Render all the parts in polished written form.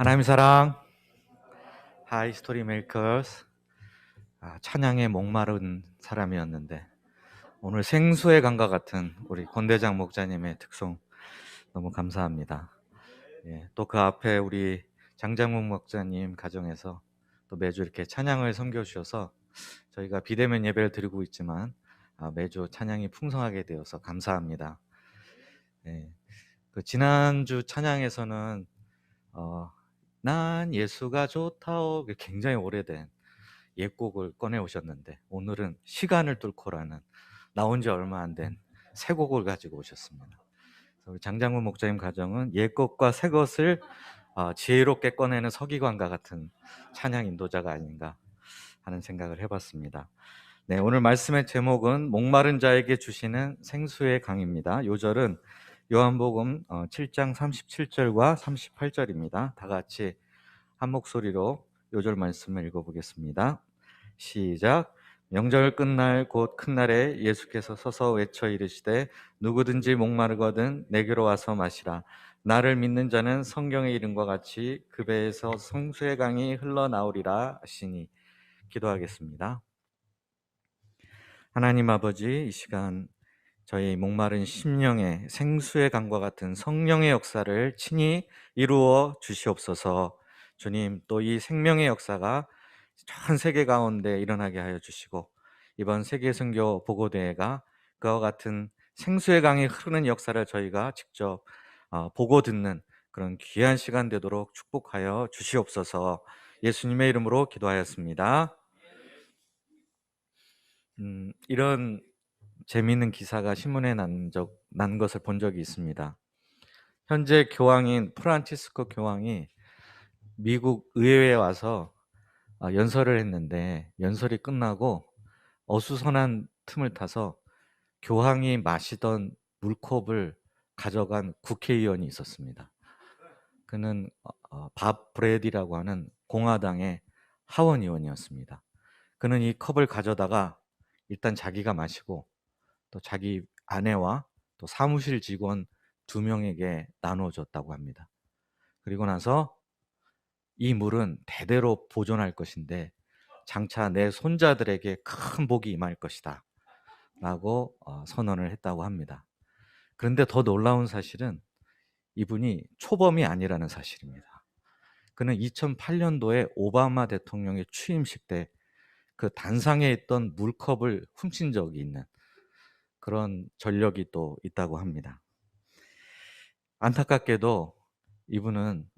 하나님의 사랑, 하이 스토리 메이커스. 찬양에 목마른 사람이었는데 오늘 생수의 강과 같은 우리 권대장 목자님의 특송 너무 감사합니다. 또 그 앞에 우리 장장목 목자님 가정에서 또 매주 이렇게 찬양을 섬겨주셔서 저희가 비대면 예배를 드리고 있지만 매주 찬양이 풍성하게 되어서 감사합니다. 그 지난주 찬양에서는 난 예수가 좋다오, 굉장히 오래된 옛곡을 꺼내 오셨는데 오늘은 시간을 뚫고라는 나온 지 얼마 안 된 새 곡을 가지고 오셨습니다. 우리 장장훈 목사님 가정은 옛곡과 새 것을 지혜롭게 꺼내는 서기관과 같은 찬양 인도자가 아닌가 하는 생각을 해봤습니다. 네, 오늘 말씀의 제목은 목마른 자에게 주시는 생수의 강입니다. 요절은 요한복음 7장 37절과 38절입니다. 다 같이 한 목소리로 요절 말씀을 읽어보겠습니다. 시작. 명절 끝날 곧 큰 날에 예수께서 서서 외쳐 이르시되 누구든지 목마르거든 내게로 와서 마시라. 나를 믿는 자는 성경의 이름과 같이 그 배에서 생수의 강이 흘러나오리라 하시니. 기도하겠습니다. 하나님 아버지, 이 시간 저희 목마른 심령에 생수의 강과 같은 성령의 역사를 친히 이루어 주시옵소서. 주님, 또 이 생명의 역사가 전 세계 가운데 일어나게 하여 주시고 이번 세계선교 보고대회가 그와 같은 생수의 강이 흐르는 역사를 저희가 직접 보고 듣는 그런 귀한 시간 되도록 축복하여 주시옵소서. 예수님의 이름으로 기도하였습니다. 이런 재미있는 기사가 신문에 난 것을 본 적이 있습니다. 현재 교황인 프란치스코 교황이 미국 의회에 와서 연설을 했는데 연설이 끝나고 어수선한 틈을 타서 교황이 마시던 물컵을 가져간 국회의원이 있었습니다. 그는 밥 브래디라고 하는 공화당의 하원 의원이었습니다. 그는 이 컵을 가져다가 일단 자기가 마시고 또 자기 아내와 또 사무실 직원 2명에게 나눠줬다고 합니다. 그리고 나서 이 물은 대대로 보존할 것인데 장차 내 손자들에게 큰 복이 임할 것이다 라고 선언을 했다고 합니다. 그런데 더 놀라운 사실은 이분이 초범이 아니라는 사실입니다. 그는 2008년도에 오바마 대통령의 취임식 때 그 단상에 있던 물컵을 훔친 적이 있는 그런 전력이 또 있다고 합니다. 안타깝게도 이분은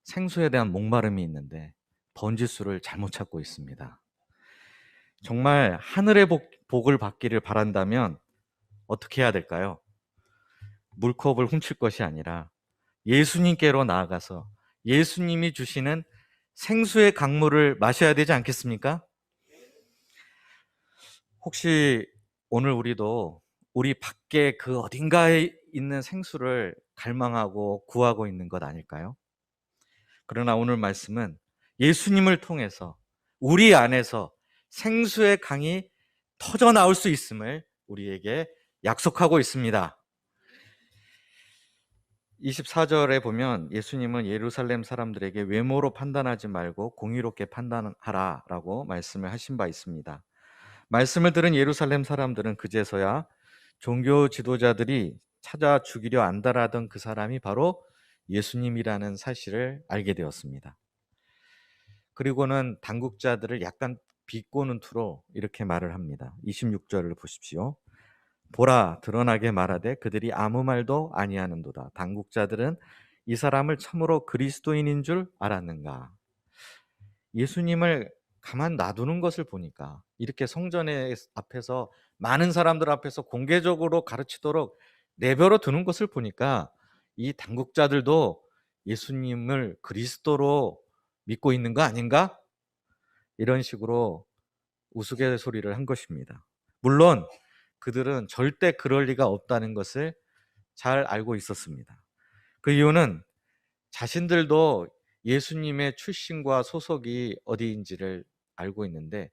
생수에 대한 목마름이 있는데 번지수를 잘못 찾고 있습니다. 정말 하늘의 복을 받기를 바란다면 어떻게 해야 될까요? 물컵을 훔칠 것이 아니라 예수님께로 나아가서 예수님이 주시는 생수의 강물을 마셔야 되지 않겠습니까? 혹시 오늘 우리도 우리 밖에 그 어딘가에 있는 생수를 갈망하고 구하고 있는 것 아닐까요? 그러나 오늘 말씀은 예수님을 통해서 우리 안에서 생수의 강이 터져 나올 수 있음을 우리에게 약속하고 있습니다. 24절에 보면 예수님은 예루살렘 사람들에게 외모로 판단하지 말고 공의롭게 판단하라 라고 말씀을 하신 바 있습니다. 말씀을 들은 예루살렘 사람들은 그제서야 종교 지도자들이 찾아 죽이려 안달하던 그 사람이 바로 예수님이라는 사실을 알게 되었습니다. 그리고는 당국자들을 약간 비꼬는 투로 이렇게 말을 합니다. 26절을 보십시오. 보라, 드러나게 말하되 그들이 아무 말도 아니하는도다. 당국자들은 이 사람을 참으로 그리스도인인 줄 알았는가? 예수님을 가만 놔두는 것을 보니까 이렇게 성전의 앞에서 많은 사람들 앞에서 공개적으로 가르치도록 내버려 두는 것을 보니까 이 당국자들도 예수님을 그리스도로 믿고 있는 거 아닌가? 이런 식으로 우스갯소리를 한 것입니다. 물론 그들은 절대 그럴 리가 없다는 것을 잘 알고 있었습니다. 그 이유는 자신들도 예수님의 출신과 소속이 어디인지를 알고 있는데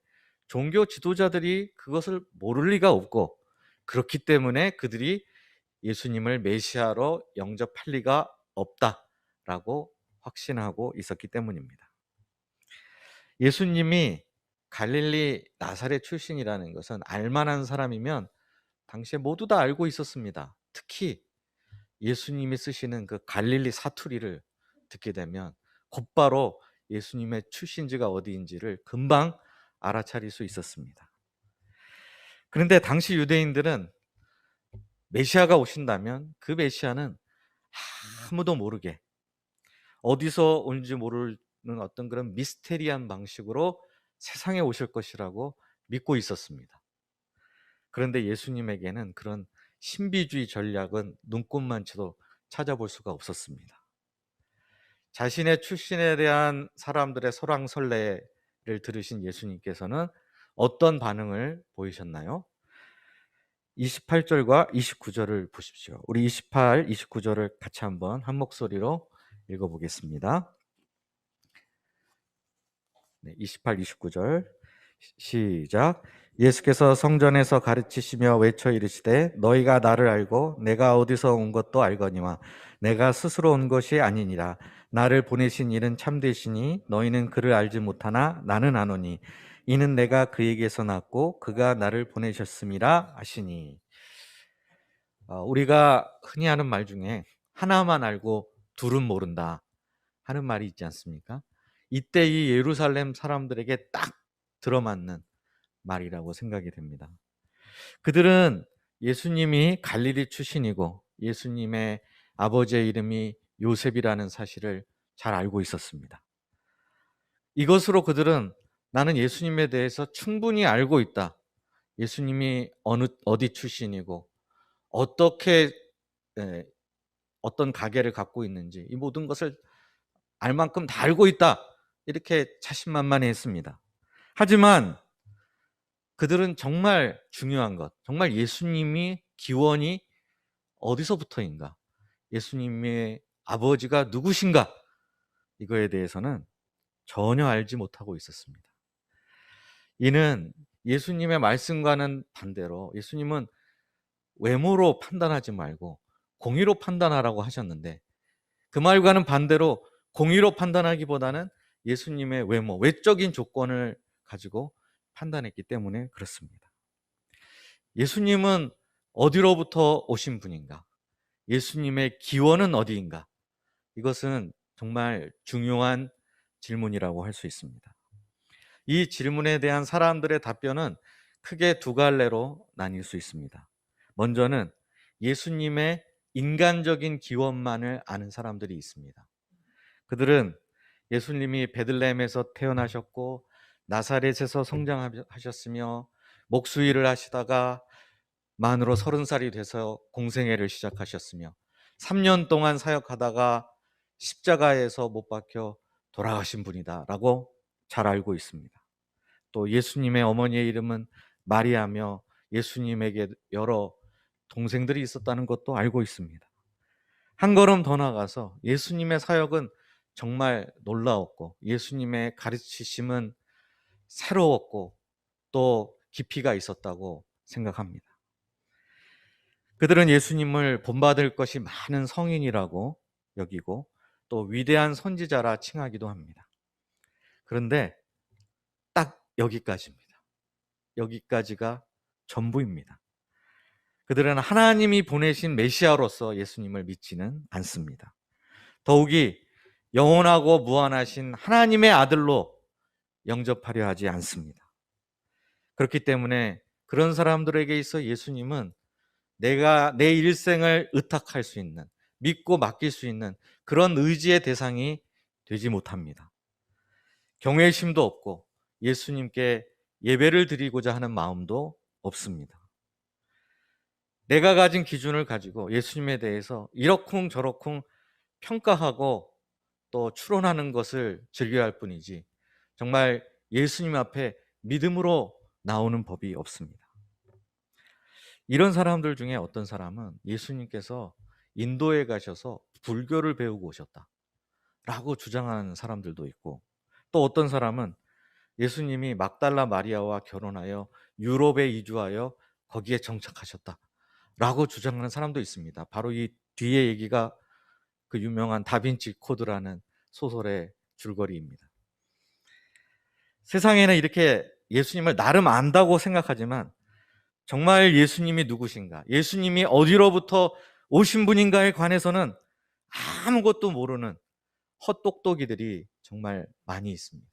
종교 지도자들이 그것을 모를 리가 없고 그렇기 때문에 그들이 예수님을 메시아로 영접할 리가 없다라고 확신하고 있었기 때문입니다. 예수님이 갈릴리 나사렛 출신이라는 것은 알만한 사람이면 당시에 모두 다 알고 있었습니다. 특히 예수님이 쓰시는 그 갈릴리 사투리를 듣게 되면 곧바로 예수님의 출신지가 어디인지를 금방 알아차릴 수 있었습니다. 그런데 당시 유대인들은 메시아가 오신다면 그 메시아는 아무도 모르게 어디서 온지 모르는 어떤 그런 미스테리한 방식으로 세상에 오실 것이라고 믿고 있었습니다. 그런데 예수님에게는 그런 신비주의 전략은 눈꼽만치도 찾아볼 수가 없었습니다. 자신의 출신에 대한 사람들의 설왕설래를 들으신 예수님께서는 어떤 반응을 보이셨나요? 28절과 29절을 보십시오. 우리 28, 29절을 같이 한번 한 목소리로 읽어보겠습니다. 네, 28, 29절 시작. 예수께서 성전에서 가르치시며 외쳐 이르시되 너희가 나를 알고 내가 어디서 온 것도 알거니와 내가 스스로 온 것이 아니니라. 나를 보내신 이는 참되시니 너희는 그를 알지 못하나 나는 아노니 이는 내가 그에게서 났고 그가 나를 보내셨음이라 하시니. 우리가 흔히 하는 말 중에 하나만 알고 둘은 모른다 하는 말이 있지 않습니까? 이때 이 예루살렘 사람들에게 딱 들어맞는 말이라고 생각이 됩니다. 그들은 예수님이 갈릴리 출신이고 예수님의 아버지의 이름이 요셉이라는 사실을 잘 알고 있었습니다. 이것으로 그들은 나는 예수님에 대해서 충분히 알고 있다. 예수님이 어디 출신이고 어떻게 어떤 가계를 갖고 있는지 이 모든 것을 알 만큼 다 알고 있다. 이렇게 자신만만해했습니다. 하지만 그들은 정말 중요한 것, 정말 예수님이 기원이 어디서부터인가, 예수님의 아버지가 누구신가, 이거에 대해서는 전혀 알지 못하고 있었습니다. 이는 예수님의 말씀과는 반대로 예수님은 외모로 판단하지 말고 공의로 판단하라고 하셨는데 그 말과는 반대로 공의로 판단하기보다는 예수님의 외모, 외적인 조건을 가지고 판단했기 때문에 그렇습니다. 예수님은 어디로부터 오신 분인가? 예수님의 기원은 어디인가? 이것은 정말 중요한 질문이라고 할 수 있습니다. 이 질문에 대한 사람들의 답변은 크게 두 갈래로 나뉠 수 있습니다. 먼저는 예수님의 인간적인 기원만을 아는 사람들이 있습니다. 그들은 예수님이 베들레헴에서 태어나셨고 나사렛에서 성장하셨으며 목수일을 하시다가 만으로 30살이 돼서 공생애를 시작하셨으며 3년 동안 사역하다가 십자가에서 못 박혀 돌아가신 분이다라고 잘 알고 있습니다. 또 예수님의 어머니의 이름은 마리아며 예수님에게 여러 동생들이 있었다는 것도 알고 있습니다. 한 걸음 더 나가서 예수님의 사역은 정말 놀라웠고 예수님의 가르치심은 새로웠고 또 깊이가 있었다고 생각합니다. 그들은 예수님을 본받을 것이 많은 성인이라고 여기고 또 위대한 선지자라 칭하기도 합니다. 그런데 딱 여기까지입니다. 여기까지가 전부입니다. 그들은 하나님이 보내신 메시아로서 예수님을 믿지는 않습니다. 더욱이 영원하고 무한하신 하나님의 아들로 영접하려 하지 않습니다. 그렇기 때문에 그런 사람들에게 있어 예수님은 내가 내 일생을 의탁할 수 있는, 믿고 맡길 수 있는 그런 의지의 대상이 되지 못합니다. 경외심도 없고 예수님께 예배를 드리고자 하는 마음도 없습니다. 내가 가진 기준을 가지고 예수님에 대해서 이러쿵 저러쿵 평가하고 또 추론하는 것을 즐겨야 할 뿐이지 정말 예수님 앞에 믿음으로 나오는 법이 없습니다. 이런 사람들 중에 어떤 사람은 예수님께서 인도에 가셔서 불교를 배우고 오셨다라고 주장하는 사람들도 있고 또 어떤 사람은 예수님이 막달라 마리아와 결혼하여 유럽에 이주하여 거기에 정착하셨다라고 주장하는 사람도 있습니다. 바로 이 뒤에 얘기가 그 유명한 다빈치 코드라는 소설의 줄거리입니다. 세상에는 이렇게 예수님을 나름 안다고 생각하지만 정말 예수님이 누구신가, 예수님이 어디로부터 오신 분인가에 관해서는 아무것도 모르는 헛똑똑이들이 정말 많이 있습니다.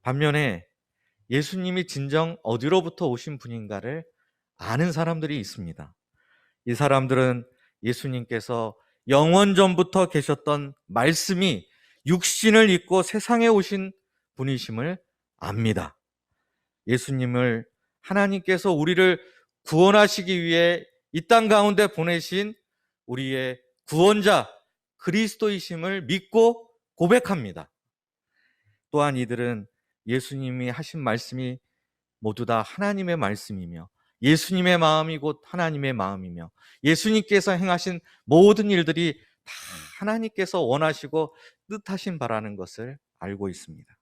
반면에 예수님이 진정 어디로부터 오신 분인가를 아는 사람들이 있습니다. 이 사람들은 예수님께서 영원 전부터 계셨던 말씀이 육신을 입고 세상에 오신 분이심을 압니다. 예수님을 하나님께서 우리를 구원하시기 위해 이 땅 가운데 보내신 우리의 구원자 그리스도이심을 믿고 고백합니다. 또한 이들은 예수님이 하신 말씀이 모두 다 하나님의 말씀이며 예수님의 마음이 곧 하나님의 마음이며 예수님께서 행하신 모든 일들이 다 하나님께서 원하시고 뜻하신 바라는 것을 알고 있습니다.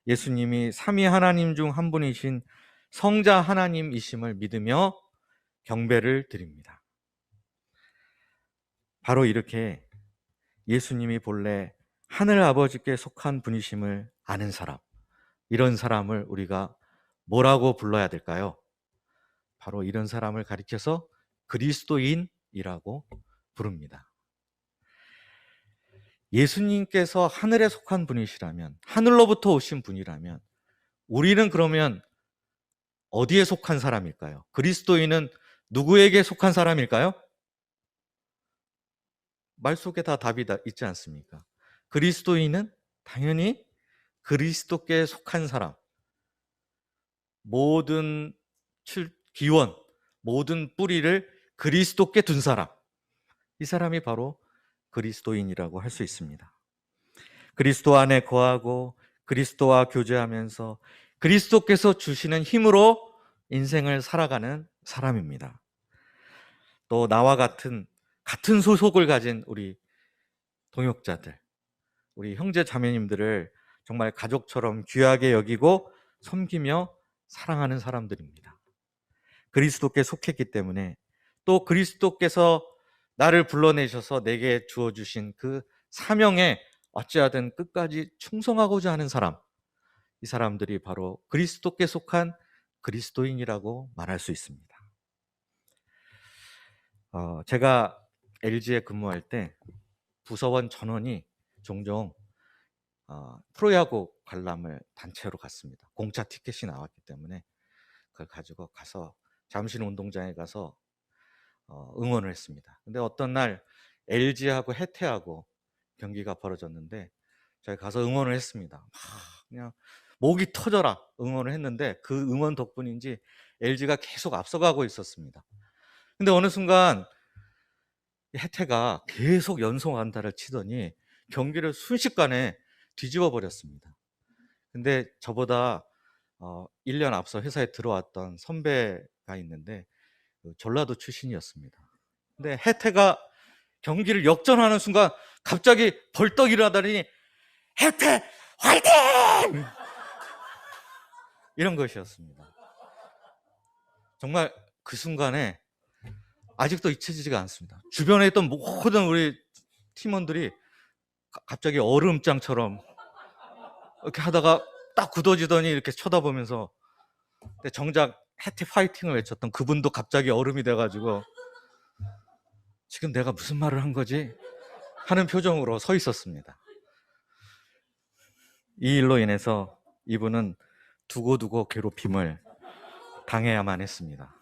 예수님이 삼위 하나님 중 한 분이신 성자 하나님이심을 믿으며 경배를 드립니다. 바로 이렇게 예수님이 본래 하늘 아버지께 속한 분이심을 아는 사람, 이런 사람을 우리가 뭐라고 불러야 될까요? 바로 이런 사람을 가리켜서 그리스도인이라고 부릅니다. 예수님께서 하늘에 속한 분이시라면, 하늘로부터 오신 분이라면 우리는 그러면 어디에 속한 사람일까요? 그리스도인은 누구에게 속한 사람일까요? 말 속에 다 답이 있지 않습니까? 그리스도인은 당연히 그리스도께 속한 사람, 모든 기원, 모든 뿌리를 그리스도께 둔 사람, 이 사람이 바로 그리스도인이라고 할 수 있습니다. 그리스도 안에 거하고 그리스도와 교제하면서 그리스도께서 주시는 힘으로 인생을 살아가는 사람입니다. 또 나와 같은 소속을 가진 우리 동역자들, 우리 형제 자매님들을 정말 가족처럼 귀하게 여기고 섬기며 사랑하는 사람들입니다. 그리스도께 속했기 때문에, 또 그리스도께서 나를 불러내셔서 내게 주어주신 그 사명에 어찌하든 끝까지 충성하고자 하는 사람, 이 사람들이 바로 그리스도께 속한 그리스도인이라고 말할 수 있습니다. 제가 LG에 근무할 때 부서원 전원이 종종 프로야구 관람을 단체로 갔습니다. 공짜 티켓이 나왔기 때문에 그걸 가지고 가서 잠실 운동장에 가서 응원을 했습니다. 근데 어떤 날 LG하고 해태하고 경기가 벌어졌는데 저희 가서 응원을 했습니다. 막 그냥 목이 터져라 응원을 했는데 그 응원 덕분인지 LG가 계속 앞서가고 있었습니다. 근데 어느 순간 해태가 계속 연속 안타를 치더니 경기를 순식간에 뒤집어 버렸습니다. 근데 저보다 1년 앞서 회사에 들어왔던 선배가 있는데 전라도 출신이었습니다. 근데 해태가 경기를 역전하는 순간 갑자기 벌떡 일어나더니 해태 화이팅! 이런 것이었습니다. 정말 그 순간에 아직도 잊혀지지가 않습니다. 주변에 있던 모든 우리 팀원들이 갑자기 얼음장처럼 이렇게 하다가 딱 굳어지더니 이렇게 쳐다보면서, 정작 해태 파이팅을 외쳤던 그분도 갑자기 얼음이 돼가지고 지금 내가 무슨 말을 한 거지? 하는 표정으로 서 있었습니다. 이 일로 인해서 이분은 두고두고 괴롭힘을 당해야만 했습니다.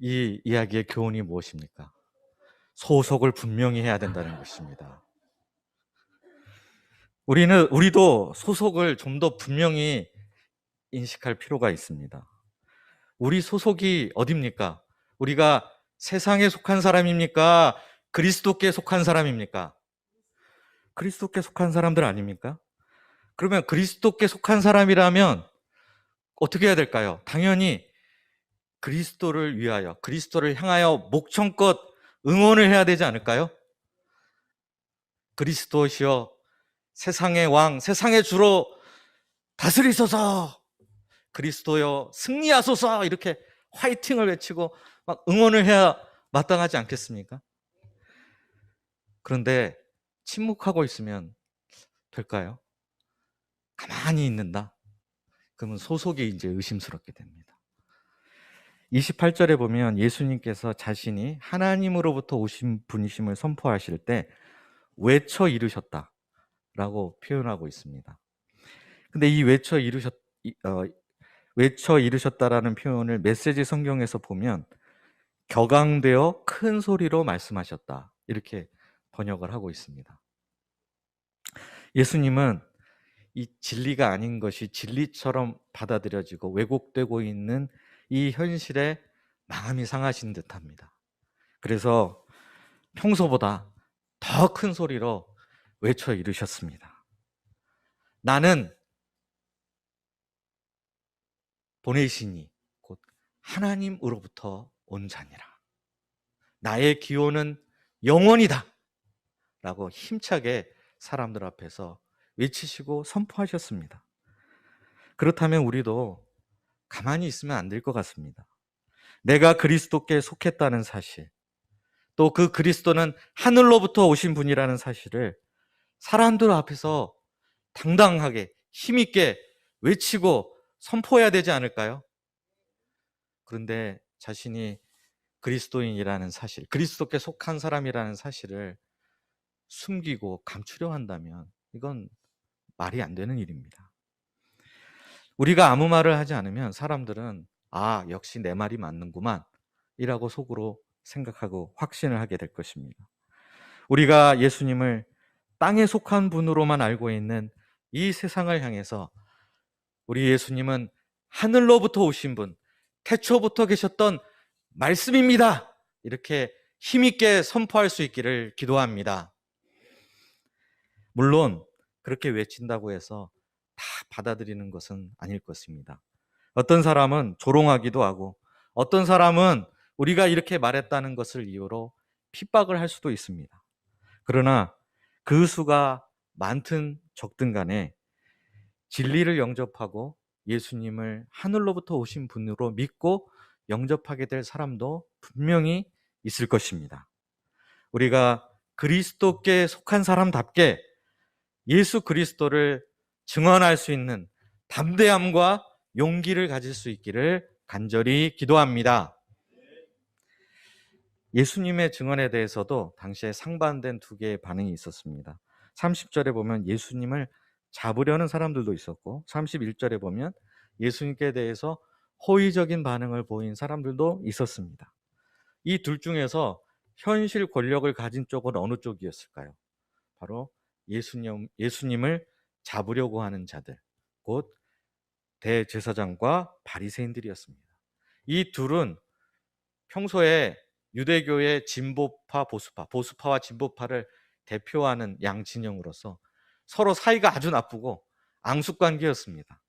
이 이야기의 교훈이 무엇입니까? 소속을 분명히 해야 된다는 것입니다. 우리도 소속을 좀 더 분명히 인식할 필요가 있습니다. 우리 소속이 어디입니까? 우리가 세상에 속한 사람입니까? 그리스도께 속한 사람입니까? 그리스도께 속한 사람들 아닙니까? 그러면 그리스도께 속한 사람이라면 어떻게 해야 될까요? 당연히 그리스도를 위하여, 그리스도를 향하여 목청껏 응원을 해야 되지 않을까요? 그리스도시여 세상의 왕, 세상의 주로 다스리소서, 그리스도여 승리하소서, 이렇게 화이팅을 외치고 막 응원을 해야 마땅하지 않겠습니까? 그런데 침묵하고 있으면 될까요? 가만히 있는다? 그러면 소속이 이제 의심스럽게 됩니다. 28절에 보면 예수님께서 자신이 하나님으로부터 오신 분이심을 선포하실 때 외쳐 이르셨다라고 표현하고 있습니다. 근데 이 외쳐 이르셨다라는 표현을 메시지 성경에서 보면 격앙되어 큰 소리로 말씀하셨다, 이렇게 번역을 하고 있습니다. 예수님은 이 진리가 아닌 것이 진리처럼 받아들여지고 왜곡되고 있는 이 현실에 마음이 상하신 듯합니다. 그래서 평소보다 더 큰 소리로 외쳐 이르셨습니다. 나는 보내시니 곧 하나님으로부터 온 자니라. 나의 기호는 영원이다 라고 힘차게 사람들 앞에서 외치시고 선포하셨습니다. 그렇다면 우리도 가만히 있으면 안 될 것 같습니다. 내가 그리스도께 속했다는 사실, 또 그 그리스도는 하늘로부터 오신 분이라는 사실을 사람들 앞에서 당당하게 힘있게 외치고 선포해야 되지 않을까요? 그런데 자신이 그리스도인이라는 사실, 그리스도께 속한 사람이라는 사실을 숨기고 감추려 한다면 이건 말이 안 되는 일입니다. 우리가 아무 말을 하지 않으면 사람들은 아, 역시 내 말이 맞는구만 이라고 속으로 생각하고 확신을 하게 될 것입니다. 우리가 예수님을 땅에 속한 분으로만 알고 있는 이 세상을 향해서 우리 예수님은 하늘로부터 오신 분, 태초부터 계셨던 말씀입니다, 이렇게 힘있게 선포할 수 있기를 기도합니다. 물론 그렇게 외친다고 해서 다 받아들이는 것은 아닐 것입니다. 어떤 사람은 조롱하기도 하고 어떤 사람은 우리가 이렇게 말했다는 것을 이유로 핍박을 할 수도 있습니다. 그러나 그 수가 많든 적든 간에 진리를 영접하고 예수님을 하늘로부터 오신 분으로 믿고 영접하게 될 사람도 분명히 있을 것입니다. 우리가 그리스도께 속한 사람답게 예수 그리스도를 증언할 수 있는 담대함과 용기를 가질 수 있기를 간절히 기도합니다. 예수님의 증언에 대해서도 당시에 상반된 두 개의 반응이 있었습니다. 30절에 보면 예수님을 잡으려는 사람들도 있었고 31절에 보면 예수님께 대해서 호의적인 반응을 보인 사람들도 있었습니다. 이 둘 중에서 현실 권력을 가진 쪽은 어느 쪽이었을까요? 바로 예수님을 잡으려고 하는 자들, 곧 대제사장과 바리새인들이었습니다. 이 둘은 평소에 유대교의 진보파, 보수파와 진보파를 대표하는 양 진영으로서 서로 사이가 아주 나쁘고 앙숙관계였습니다.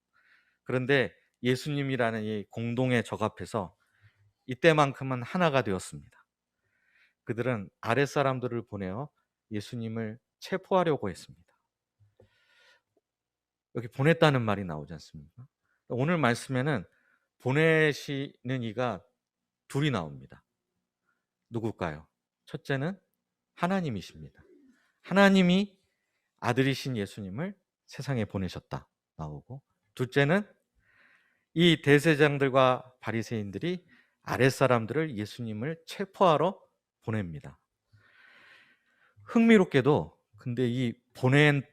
그런데 예수님이라는 이 공동의 적 앞에서 이때만큼은 하나가 되었습니다. 그들은 아랫사람들을 보내어 예수님을 체포하려고 했습니다. 여기 보냈다는 말이 나오지 않습니까? 오늘 말씀에는 보내시는 이가 둘이 나옵니다. 누굴까요? 첫째는 하나님이십니다. 하나님이 아들이신 예수님을 세상에 보내셨다 나오고, 둘째는 이 대제사장들과 바리새인들이 아랫사람들을 예수님을 체포하러 보냅니다. 흥미롭게도 근데 이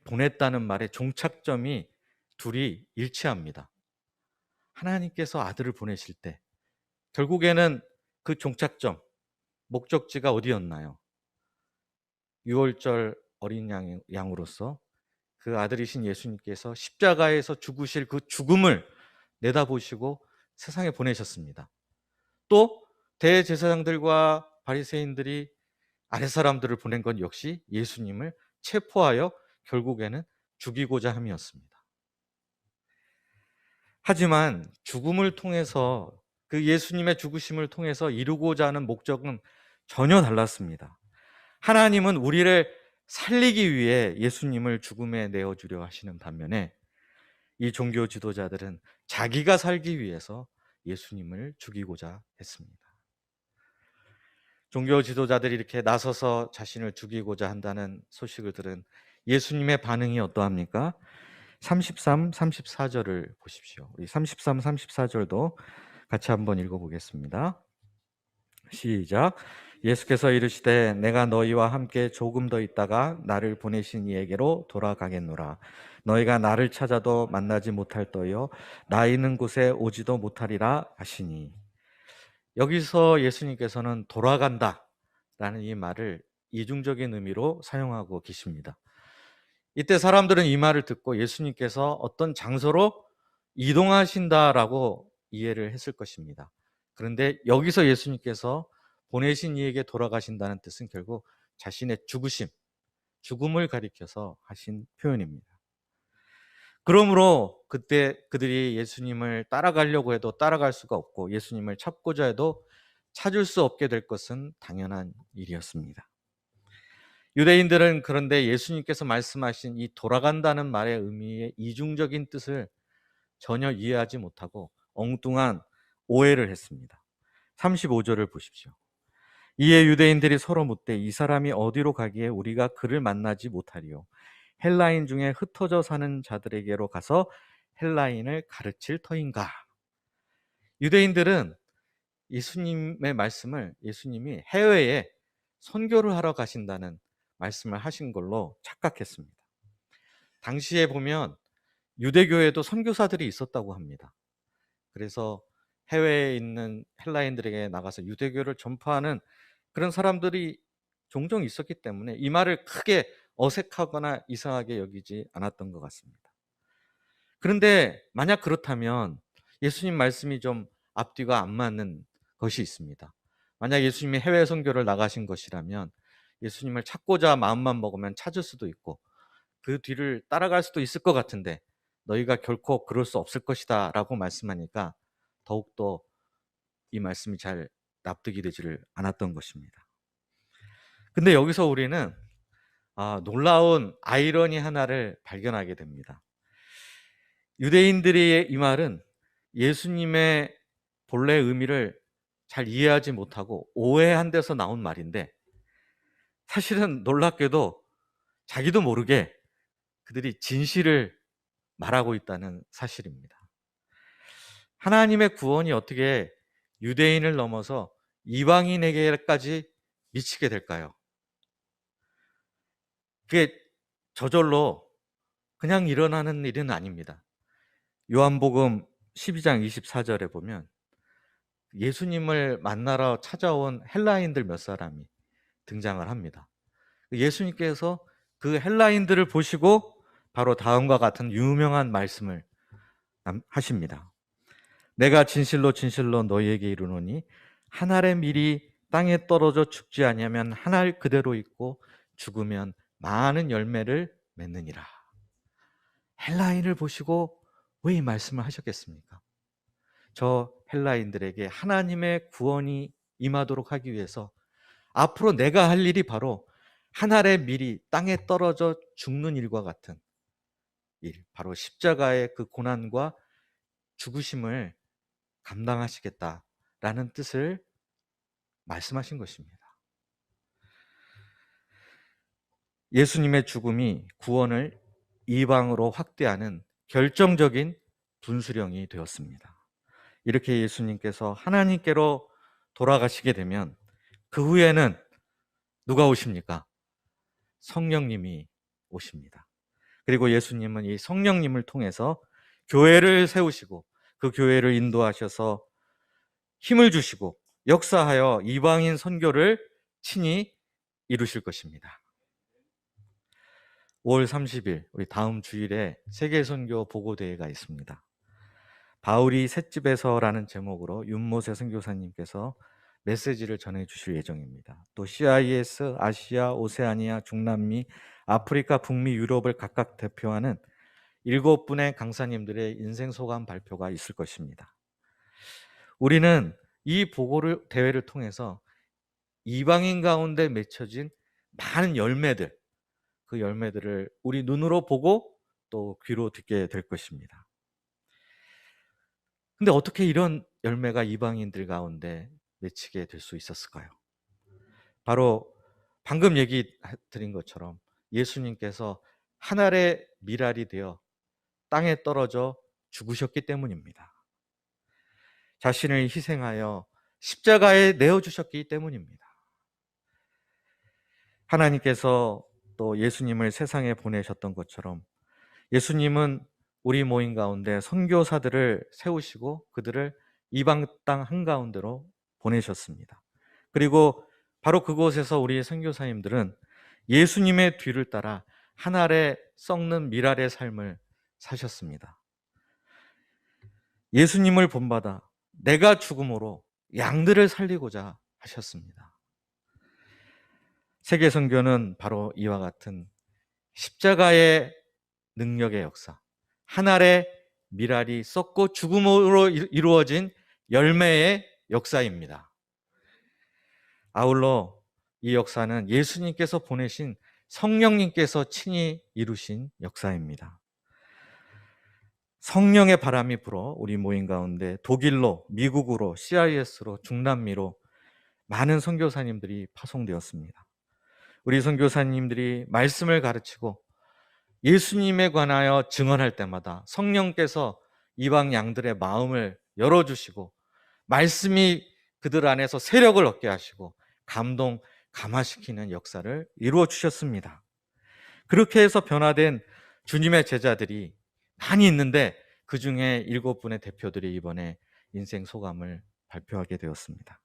보냈다는 말의 종착점이 둘이 일치합니다. 하나님께서 아들을 보내실 때 결국에는 그 종착점, 목적지가 어디였나요? 유월절 어린 양으로서 그 아들이신 예수님께서 십자가에서 죽으실 그 죽음을 내다보시고 세상에 보내셨습니다. 또 대제사장들과 바리새인들이 아랫사람들을 보낸 건 역시 예수님을 체포하여 결국에는 죽이고자 함이었습니다. 하지만 죽음을 통해서, 그 예수님의 죽으심을 통해서 이루고자 하는 목적은 전혀 달랐습니다. 하나님은 우리를 살리기 위해 예수님을 죽음에 내어주려 하시는 반면에 이 종교 지도자들은 자기가 살기 위해서 예수님을 죽이고자 했습니다. 종교 지도자들이 이렇게 나서서 자신을 죽이고자 한다는 소식을 들은 예수님의 반응이 어떠합니까? 33, 34절을 보십시오. 우리 33, 34절도 같이 한번 읽어보겠습니다. 시작. 예수께서 이르시되 내가 너희와 함께 조금 더 있다가 나를 보내신 이에게로 돌아가겠노라. 너희가 나를 찾아도 만나지 못할 터이요 나 있는 곳에 오지도 못하리라 하시니. 여기서 예수님께서는 돌아간다라는 이 말을 이중적인 의미로 사용하고 계십니다. 이때 사람들은 이 말을 듣고 예수님께서 어떤 장소로 이동하신다라고 이해를 했을 것입니다. 그런데 여기서 예수님께서 보내신 이에게 돌아가신다는 뜻은 결국 자신의 죽음을 가리켜서 하신 표현입니다. 그러므로 그때 그들이 예수님을 따라가려고 해도 따라갈 수가 없고 예수님을 찾고자 해도 찾을 수 없게 될 것은 당연한 일이었습니다. 유대인들은 그런데 예수님께서 말씀하신 이 돌아간다는 말의 의미의 이중적인 뜻을 전혀 이해하지 못하고 엉뚱한 오해를 했습니다. 35절을 보십시오. 이에 유대인들이 서로 묻되 이 사람이 어디로 가기에 우리가 그를 만나지 못하리요. 헬라인 중에 흩어져 사는 자들에게로 가서 헬라인을 가르칠 터인가. 유대인들은 예수님의 말씀을 예수님이 해외에 선교를 하러 가신다는 말씀을 하신 걸로 착각했습니다. 당시에 보면 유대교에도 선교사들이 있었다고 합니다. 그래서 해외에 있는 헬라인들에게 나가서 유대교를 전파하는 그런 사람들이 종종 있었기 때문에 이 말을 크게 어색하거나 이상하게 여기지 않았던 것 같습니다. 그런데 만약 그렇다면 예수님 말씀이 좀 앞뒤가 안 맞는 것이 있습니다. 만약 예수님이 해외 선교를 나가신 것이라면 예수님을 찾고자 마음만 먹으면 찾을 수도 있고 그 뒤를 따라갈 수도 있을 것 같은데 너희가 결코 그럴 수 없을 것이다 라고 말씀하니까 더욱더 이 말씀이 잘 납득이 되지를 않았던 것입니다. 근데 여기서 우리는 놀라운 아이러니 하나를 발견하게 됩니다. 유대인들의 이 말은 예수님의 본래 의미를 잘 이해하지 못하고 오해한 데서 나온 말인데 사실은 놀랍게도 자기도 모르게 그들이 진실을 말하고 있다는 사실입니다. 하나님의 구원이 어떻게 유대인을 넘어서 이방인에게까지 미치게 될까요? 그게 저절로 그냥 일어나는 일은 아닙니다. 요한복음 12장 24절에 보면 예수님을 만나러 찾아온 헬라인들 몇 사람이 등장을 합니다. 예수님께서 그 헬라인들을 보시고 바로 다음과 같은 유명한 말씀을 하십니다. 내가 진실로 진실로 너희에게 이르노니 한 알의 밀이 땅에 떨어져 죽지 아니하면 한 알 그대로 있고 죽으면 많은 열매를 맺느니라. 헬라인을 보시고 왜 이 말씀을 하셨겠습니까? 저 헬라인들에게 하나님의 구원이 임하도록 하기 위해서 앞으로 내가 할 일이 바로 한 알의 밀이 땅에 떨어져 죽는 일과 같은 일, 바로 십자가의 그 고난과 죽으심을 감당하시겠다라는 뜻을 말씀하신 것입니다. 예수님의 죽음이 구원을 이방으로 확대하는 결정적인 분수령이 되었습니다. 이렇게 예수님께서 하나님께로 돌아가시게 되면 그 후에는 누가 오십니까? 성령님이 오십니다. 그리고 예수님은 이 성령님을 통해서 교회를 세우시고 그 교회를 인도하셔서 힘을 주시고 역사하여 이방인 선교를 친히 이루실 것입니다. 5월 30일 우리 다음 주일에 세계선교 보고대회가 있습니다. 바울이 셋집에서라는 제목으로 윤모세 선교사님께서 메시지를 전해주실 예정입니다. 또 CIS, 아시아, 오세아니아, 중남미, 아프리카, 북미, 유럽을 각각 대표하는 7분의 강사님들의 인생소감 발표가 있을 것입니다. 우리는 이 대회를 통해서 이방인 가운데 맺혀진 많은 열매들, 그 열매들을 우리 눈으로 보고 또 귀로 듣게 될 것입니다. 근데 어떻게 이런 열매가 이방인들 가운데 맺히게 될 수 있었을까요? 바로 방금 얘기 드린 것처럼 예수님께서 하늘의 미랄이 되어 땅에 떨어져 죽으셨기 때문입니다. 자신을 희생하여 십자가에 내어주셨기 때문입니다. 하나님께서 또 예수님을 세상에 보내셨던 것처럼 예수님은 우리 모임 가운데 선교사들을 세우시고 그들을 이방 땅 한가운데로 보내셨습니다. 그리고 바로 그곳에서 우리 선교사님들은 예수님의 뒤를 따라 한 알에 썩는 밀알의 삶을 사셨습니다. 예수님을 본받아 내가 죽음으로 양들을 살리고자 하셨습니다. 세계 선교는 바로 이와 같은 십자가의 능력의 역사, 한 알의 밀알이 썩고 죽음으로 이루어진 열매의 역사입니다. 아울러 이 역사는 예수님께서 보내신 성령님께서 친히 이루신 역사입니다. 성령의 바람이 불어 우리 모임 가운데 독일로, 미국으로, CIS로, 중남미로 많은 선교사님들이 파송되었습니다. 우리 선교사님들이 말씀을 가르치고 예수님에 관하여 증언할 때마다 성령께서 이방 양들의 마음을 열어주시고 말씀이 그들 안에서 세력을 얻게 하시고 감동, 감화시키는 역사를 이루어 주셨습니다. 그렇게 해서 변화된 주님의 제자들이 많이 있는데 그 중에 7분의 대표들이 이번에 인생 소감을 발표하게 되었습니다.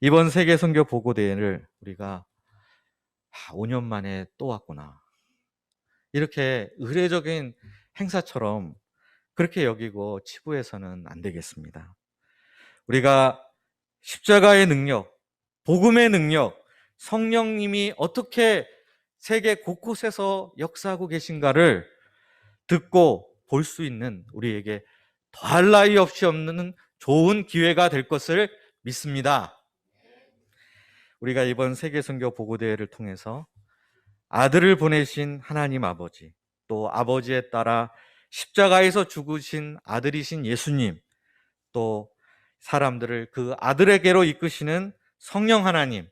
이번 세계 선교 보고대회를 우리가 5년 만에 또 왔구나. 이렇게 의례적인 행사처럼 그렇게 여기고 치부해서는 안 되겠습니다. 우리가 십자가의 능력, 복음의 능력, 성령님이 어떻게 세계 곳곳에서 역사하고 계신가를 듣고 볼 수 있는 우리에게 더할 나위 없이 없는 좋은 기회가 될 것을 믿습니다. 우리가 이번 세계 선교 보고대회를 통해서 아들을 보내신 하나님 아버지, 또 아버지에 따라 십자가에서 죽으신 아들이신 예수님, 또 사람들을 그 아들에게로 이끄시는 성령 하나님,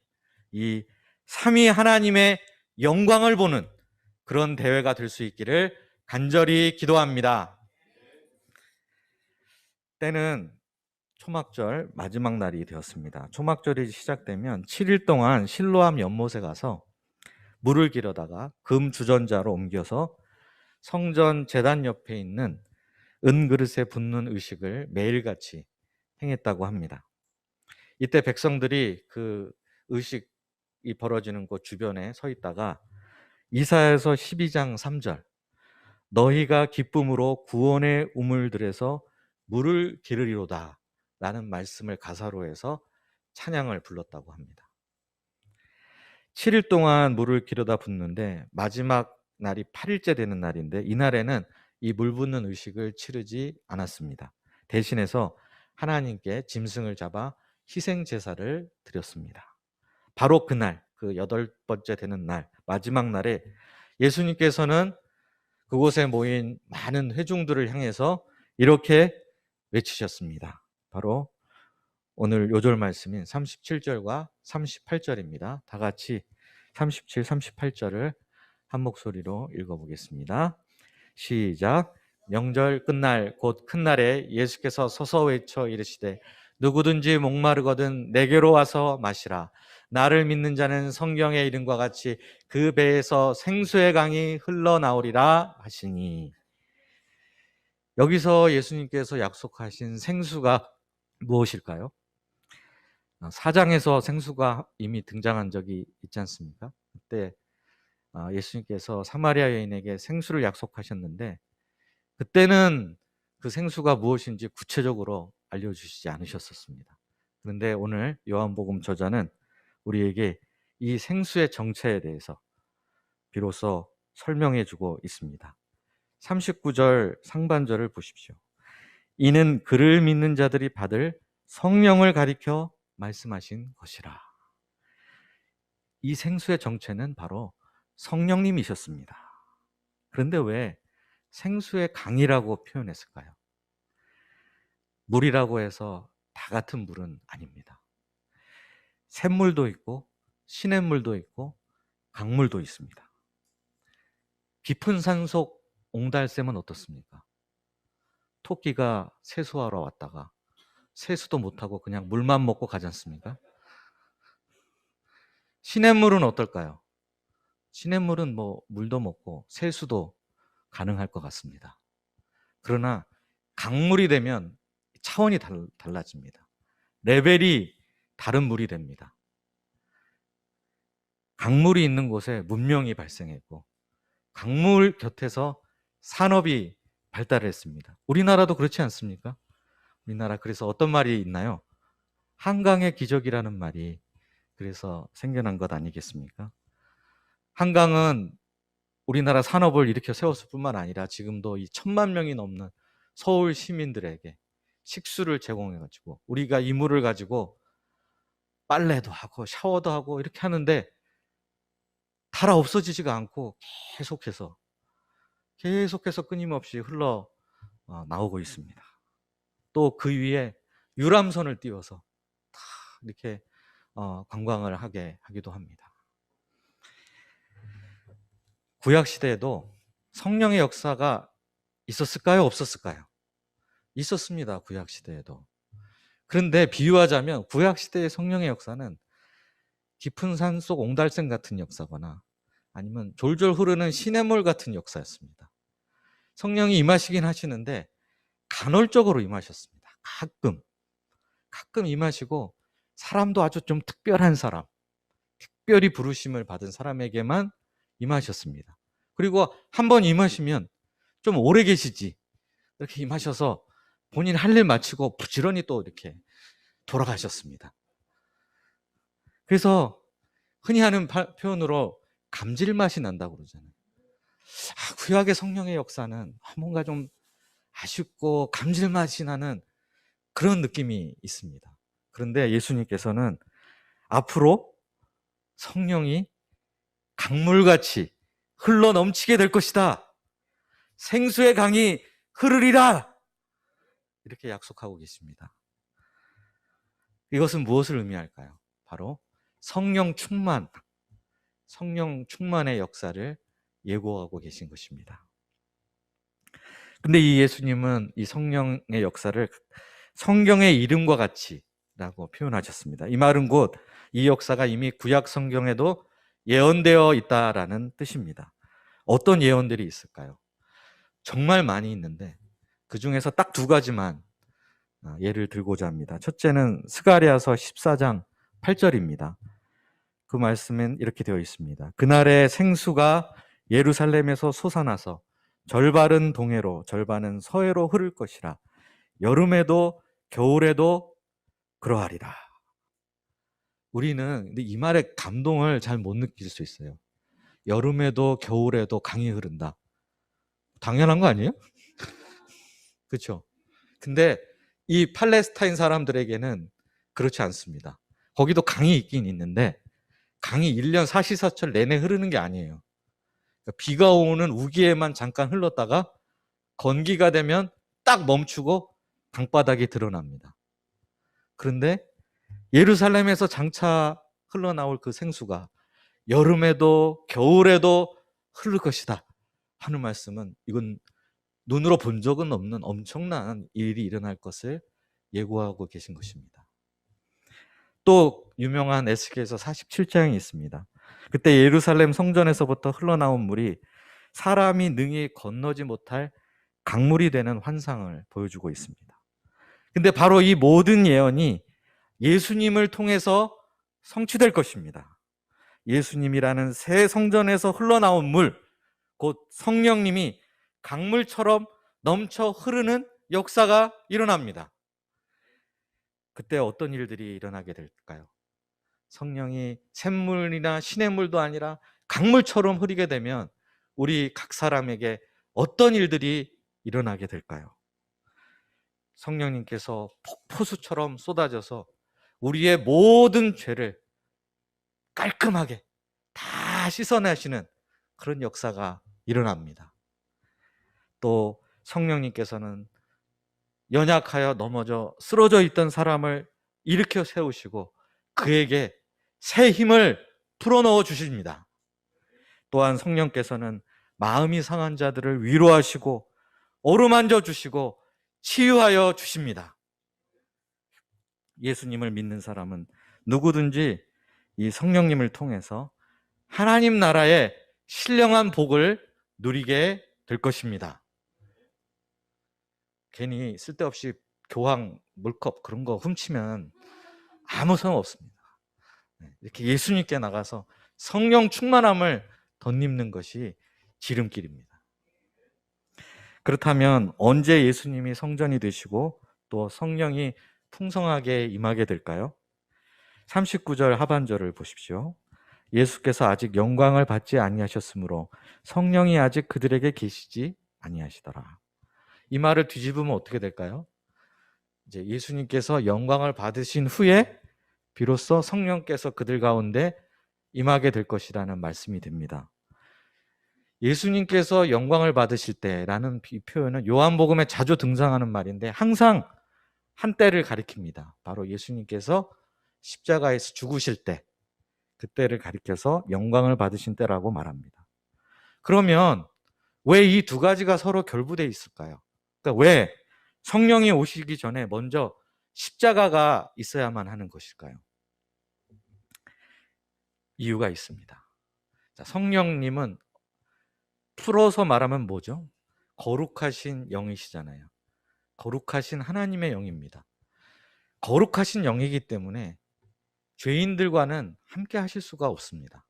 이 삼위 하나님의 영광을 보는 그런 대회가 될 수 있기를 간절히 기도합니다. 때는 초막절 마지막 날이 되었습니다. 초막절이 시작되면 7일 동안 실로암 연못에 가서 물을 길어다가 금 주전자로 옮겨서 성전 제단 옆에 있는 은그릇에 붓는 의식을 매일같이 행했다고 합니다. 이때 백성들이 그 의식이 벌어지는 곳 주변에 서 있다가 이사야서 12장 3절 너희가 기쁨으로 구원의 우물들에서 물을 기르리로다 라는 말씀을 가사로 해서 찬양을 불렀다고 합니다. 7일 동안 물을 기르다 붓는데 마지막 날이 8일째 되는 날인데 이날에는 이 물 붓는 의식을 치르지 않았습니다. 대신해서 하나님께 짐승을 잡아 희생 제사를 드렸습니다. 바로 그날, 그 8번째 되는 날, 마지막 날에 예수님께서는 그곳에 모인 많은 회중들을 향해서 이렇게 외치셨습니다. 바로 오늘 요절 말씀인 37절과 38절입니다. 다 같이 37, 38절을 한 목소리로 읽어보겠습니다. 시작. 명절 끝날 곧 큰 날에 예수께서 서서 외쳐 이르시되 누구든지 목마르거든 내게로 와서 마시라. 나를 믿는 자는 성경의 이름과 같이 그 배에서 생수의 강이 흘러나오리라 하시니. 여기서 예수님께서 약속하신 생수가 무엇일까요? 4장에서 생수가 이미 등장한 적이 있지 않습니까? 그때 예수님께서 사마리아 여인에게 생수를 약속하셨는데 그때는 그 생수가 무엇인지 구체적으로 알려주시지 않으셨었습니다. 그런데 오늘 요한복음 저자는 우리에게 이 생수의 정체에 대해서 비로소 설명해주고 있습니다. 39절 상반절을 보십시오. 이는 그를 믿는 자들이 받을 성령을 가리켜 말씀하신 것이라. 이 생수의 정체는 바로 성령님이셨습니다. 그런데 왜 생수의 강이라고 표현했을까요? 물이라고 해서 다 같은 물은 아닙니다. 샘물도 있고 시냇물도 있고 강물도 있습니다. 깊은 산속 옹달샘은 어떻습니까? 토끼가 세수하러 왔다가 세수도 못하고 그냥 물만 먹고 가지 않습니까? 시냇물은 어떨까요? 시냇물은 뭐 물도 먹고 세수도 가능할 것 같습니다. 그러나 강물이 되면 차원이 달라집니다. 레벨이 다른 물이 됩니다. 강물이 있는 곳에 문명이 발생했고 강물 곁에서 산업이 발달했습니다. 우리나라도 그렇지 않습니까? 우리나라 그래서 어떤 말이 있나요? 한강의 기적이라는 말이 그래서 생겨난 것 아니겠습니까? 한강은 우리나라 산업을 일으켜 세웠을 뿐만 아니라 지금도 이 1,000만 명이 넘는 서울 시민들에게 식수를 제공해가지고 우리가 이 물을 가지고 빨래도 하고 샤워도 하고 이렇게 하는데 달아 없어지지가 않고 계속해서 끊임없이 흘러 나오고 있습니다. 또 그 위에 유람선을 띄워서 다 이렇게 관광을 하기도 합니다. 구약 시대에도 성령의 역사가 있었을까요? 없었을까요? 있었습니다. 구약 시대에도. 그런데 비유하자면 구약 시대의 성령의 역사는 깊은 산속 옹달샘 같은 역사거나 아니면 졸졸 흐르는 시냇물 같은 역사였습니다. 성령이 임하시긴 하시는데 간헐적으로 임하셨습니다. 가끔 임하시고 사람도 아주 좀 특별한 사람, 특별히 부르심을 받은 사람에게만 임하셨습니다. 그리고 한번 임하시면 좀 오래 계시지 이렇게 임하셔서 본인 할 일 마치고 부지런히 또 이렇게 돌아가셨습니다. 그래서 흔히 하는 표현으로 감질맛이 난다고 그러잖아요. 구약의 성령의 역사는 뭔가 좀 아쉽고 감질맛이 나는 그런 느낌이 있습니다. 그런데 예수님께서는 앞으로 성령이 강물같이 흘러 넘치게 될 것이다. 생수의 강이 흐르리라. 이렇게 약속하고 계십니다. 이것은 무엇을 의미할까요? 바로 성령 충만의 역사를 예고하고 계신 것입니다. 근데 이 예수님은 이 성령의 역사를 성경의 이름과 같이라고 표현하셨습니다. 이 말은 곧 이 역사가 이미 구약 성경에도 예언되어 있다라는 뜻입니다. 어떤 예언들이 있을까요? 정말 많이 있는데 그 중에서 딱 2가지만 예를 들고자 합니다. 첫째는 스가랴서 14장 8절입니다. 그 말씀엔 이렇게 되어 있습니다. 그날에 생수가 예루살렘에서 솟아나서 절반은 동해로 절반은 서해로 흐를 것이라. 여름에도 겨울에도 그러하리라. 우리는 근데 이 말의 감동을 잘 못 느낄 수 있어요. 여름에도 겨울에도 강이 흐른다. 당연한 거 아니에요? 그렇죠? 근데 이 팔레스타인 사람들에게는 그렇지 않습니다. 거기도 강이 있긴 있는데 강이 1년 사시사철 내내 흐르는 게 아니에요. 비가 오는 우기에만 잠깐 흘렀다가 건기가 되면 딱 멈추고 강바닥이 드러납니다. 그런데 예루살렘에서 장차 흘러나올 그 생수가 여름에도 겨울에도 흐를 것이다 하는 말씀은 이건 눈으로 본 적은 없는 엄청난 일이 일어날 것을 예고하고 계신 것입니다. 또 유명한 에스겔서 47장이 있습니다. 그때 예루살렘 성전에서부터 흘러나온 물이 사람이 능히 건너지 못할 강물이 되는 환상을 보여주고 있습니다. 근데 바로 이 모든 예언이 예수님을 통해서 성취될 것입니다. 예수님이라는 새 성전에서 흘러나온 물, 곧 성령님이 강물처럼 넘쳐 흐르는 역사가 일어납니다. 그때 어떤 일들이 일어나게 될까요? 성령이 샘물이나 시냇물도 아니라 강물처럼 흐르게 되면 우리 각 사람에게 어떤 일들이 일어나게 될까요? 성령님께서 폭포수처럼 쏟아져서 우리의 모든 죄를 깔끔하게 다 씻어내시는 그런 역사가 일어납니다. 또 성령님께서는 연약하여 넘어져 쓰러져 있던 사람을 일으켜 세우시고 그에게 새 힘을 불어넣어 주십니다. 또한 성령께서는 마음이 상한 자들을 위로하시고 어루만져 주시고 치유하여 주십니다. 예수님을 믿는 사람은 누구든지 이 성령님을 통해서 하나님 나라의 신령한 복을 누리게 될 것입니다. 괜히 쓸데없이 교황, 물컵 그런 거 훔치면 아무 소용 없습니다. 이렇게 예수님께 나가서 성령 충만함을 덧입는 것이 지름길입니다. 그렇다면 언제 예수님이 성전이 되시고 또 성령이 풍성하게 임하게 될까요? 39절 하반절을 보십시오. 예수께서 아직 영광을 받지 아니하셨으므로 성령이 아직 그들에게 계시지 아니하시더라. 이 말을 뒤집으면 어떻게 될까요? 이제 예수님께서 영광을 받으신 후에 비로소 성령께서 그들 가운데 임하게 될 것이라는 말씀이 됩니다. 예수님께서 영광을 받으실 때라는 이 표현은 요한복음에 자주 등장하는 말인데 항상 한 때를 가리킵니다. 바로 예수님께서 십자가에서 죽으실 때, 그때를 가리켜서 영광을 받으신 때라고 말합니다. 그러면 왜 이 두 가지가 서로 결부되어 있을까요? 그러니까 왜 성령이 오시기 전에 먼저 십자가가 있어야만 하는 것일까요? 이유가 있습니다. 자, 성령님은 풀어서 말하면 뭐죠? 거룩하신 영이시잖아요. 거룩하신 하나님의 영입니다. 거룩하신 영이기 때문에 죄인들과는 함께 하실 수가 없습니다.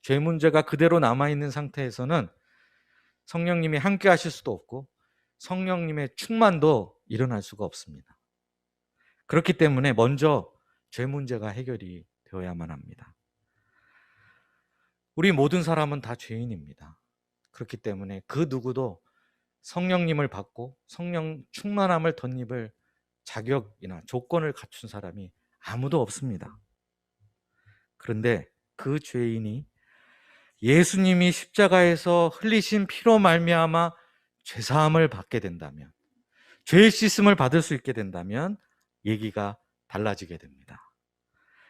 죄 문제가 그대로 남아있는 상태에서는 성령님이 함께 하실 수도 없고 성령님의 충만도 일어날 수가 없습니다. 그렇기 때문에 먼저 죄 문제가 해결이 되어야만 합니다. 우리 모든 사람은 다 죄인입니다. 그렇기 때문에 그 누구도 성령님을 받고 성령 충만함을 덧입을 자격이나 조건을 갖춘 사람이 아무도 없습니다. 그런데 그 죄인이 예수님이 십자가에서 흘리신 피로 말미암아 죄사함을 받게 된다면, 죄의 씻음을 받을 수 있게 된다면 얘기가 달라지게 됩니다.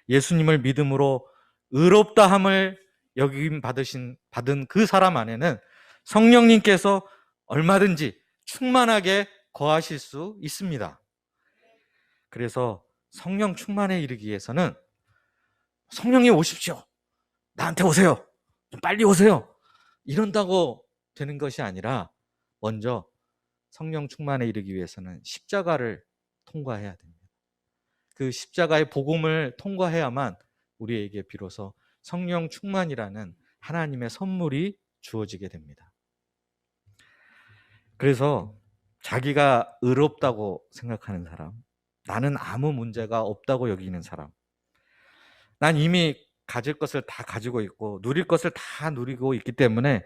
예수님을 믿음으로 의롭다함을 여김 받은 그 사람 안에는 성령님께서 얼마든지 충만하게 거하실 수 있습니다. 그래서 성령 충만에 이르기 위해서는 성령이 오십시오, 나한테 오세요, 좀 빨리 오세요, 이런다고 되는 것이 아니라 먼저 성령 충만에 이르기 위해서는 십자가를 통과해야 됩니다. 그 십자가의 복음을 통과해야만 우리에게 비로소 성령 충만이라는 하나님의 선물이 주어지게 됩니다. 그래서 자기가 의롭다고 생각하는 사람, 나는 아무 문제가 없다고 여기는 사람, 난 이미 가질 것을 다 가지고 있고 누릴 것을 다 누리고 있기 때문에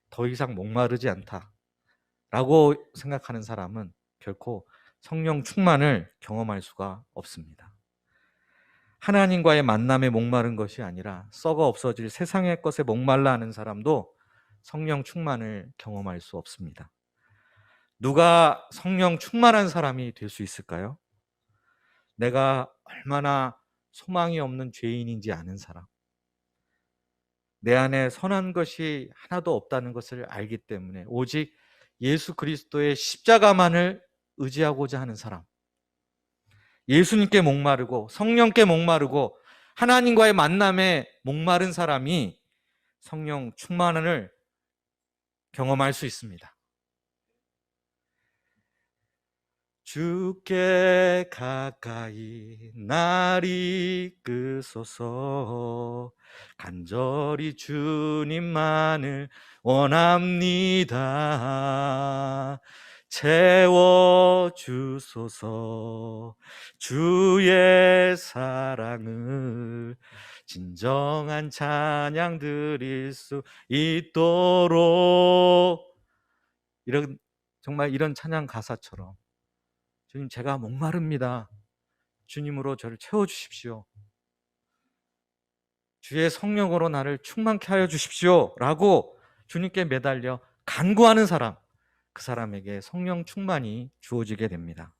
더 이상 목마르지 않다라고 생각하는 사람은 결코 성령 충만을 경험할 수가 없습니다. 하나님과의 만남에 목마른 것이 아니라 썩어 없어질 세상의 것에 목말라 하는 사람도 성령 충만을 경험할 수 없습니다. 누가 성령 충만한 사람이 될 수 있을까요? 내가 얼마나 소망이 없는 죄인인지 아는 사람, 내 안에 선한 것이 하나도 없다는 것을 알기 때문에 오직 예수 그리스도의 십자가만을 의지하고자 하는 사람, 예수님께 목마르고 성령께 목마르고 하나님과의 만남에 목마른 사람이 성령 충만을 경험할 수 있습니다. 주께 가까이 날 이끄소서, 간절히 주님만을 원합니다. 채워주소서, 주의 사랑을 진정한 찬양 드릴 수 있도록, 정말 이런 찬양 가사처럼 주님, 제가 목마릅니다. 주님으로 저를 채워주십시오. 주의 성령으로 나를 충만케 하여 주십시오 라고 주님께 매달려 간구하는 사람, 그 사람에게 성령 충만이 주어지게 됩니다.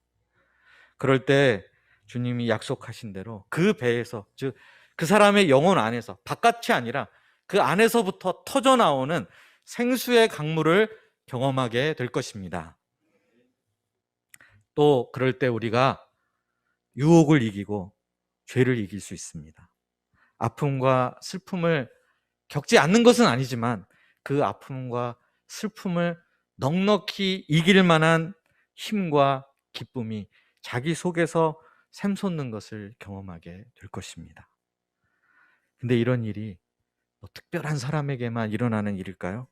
그럴 때 주님이 약속하신 대로 그 배에서, 즉 그 사람의 영혼 안에서, 바깥이 아니라 그 안에서부터 터져 나오는 생수의 강물을 경험하게 될 것입니다. 또 그럴 때 우리가 유혹을 이기고 죄를 이길 수 있습니다. 아픔과 슬픔을 겪지 않는 것은 아니지만 그 아픔과 슬픔을 넉넉히 이길 만한 힘과 기쁨이 자기 속에서 샘솟는 것을 경험하게 될 것입니다. 근데 이런 일이 특별한 사람에게만 일어나는 일일까요?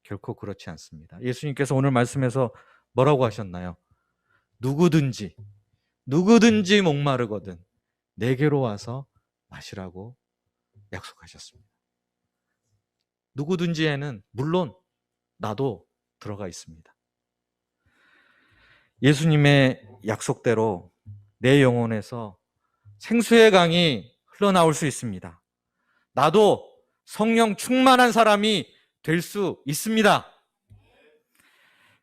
결코 그렇지 않습니다. 예수님께서 오늘 말씀에서 뭐라고 하셨나요? 누구든지 목마르거든 내게로 와서 마시라고 약속하셨습니다. 누구든지에는 물론 나도 들어가 있습니다. 예수님의 약속대로 내 영혼에서 생수의 강이 흘러나올 수 있습니다. 나도 성령 충만한 사람이 될 수 있습니다.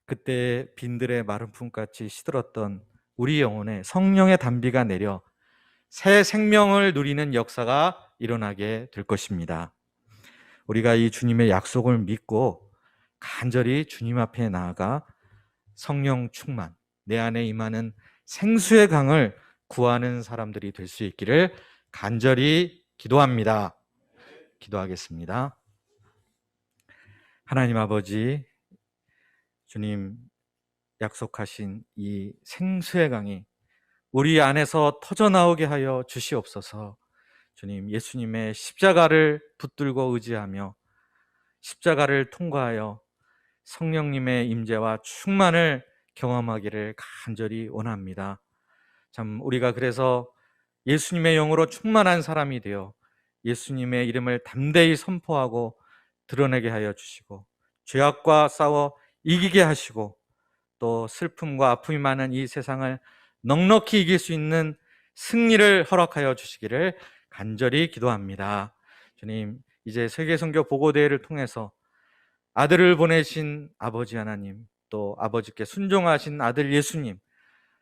그때 빈들의 마른 품같이 시들었던 우리 영혼에 성령의 단비가 내려 새 생명을 누리는 역사가 일어나게 될 것입니다. 우리가 이 주님의 약속을 믿고 간절히 주님 앞에 나아가 성령 충만, 내 안에 임하는 생수의 강을 구하는 사람들이 될 수 있기를 간절히 기도합니다. 기도하겠습니다. 하나님 아버지, 주님 약속하신 이 생수의 강이 우리 안에서 터져나오게 하여 주시옵소서. 주님, 예수님의 십자가를 붙들고 의지하며 십자가를 통과하여 성령님의 임재와 충만을 경험하기를 간절히 원합니다. 참 우리가 그래서 예수님의 영으로 충만한 사람이 되어 예수님의 이름을 담대히 선포하고 드러내게 하여 주시고 죄악과 싸워 이기게 하시고 또 슬픔과 아픔이 많은 이 세상을 넉넉히 이길 수 있는 승리를 허락하여 주시기를 간절히 기도합니다. 주님, 이제 세계선교 보고대회를 통해서 아들을 보내신 아버지 하나님, 또 아버지께 순종하신 아들 예수님,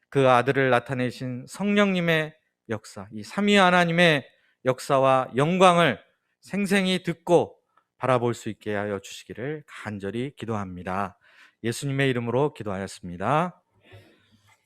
그 아들을 나타내신 성령님의 역사, 이 삼위 하나님의 역사와 영광을 생생히 듣고 바라볼 수 있게 하여 주시기를 간절히 기도합니다. 예수님의 이름으로 기도하였습니다.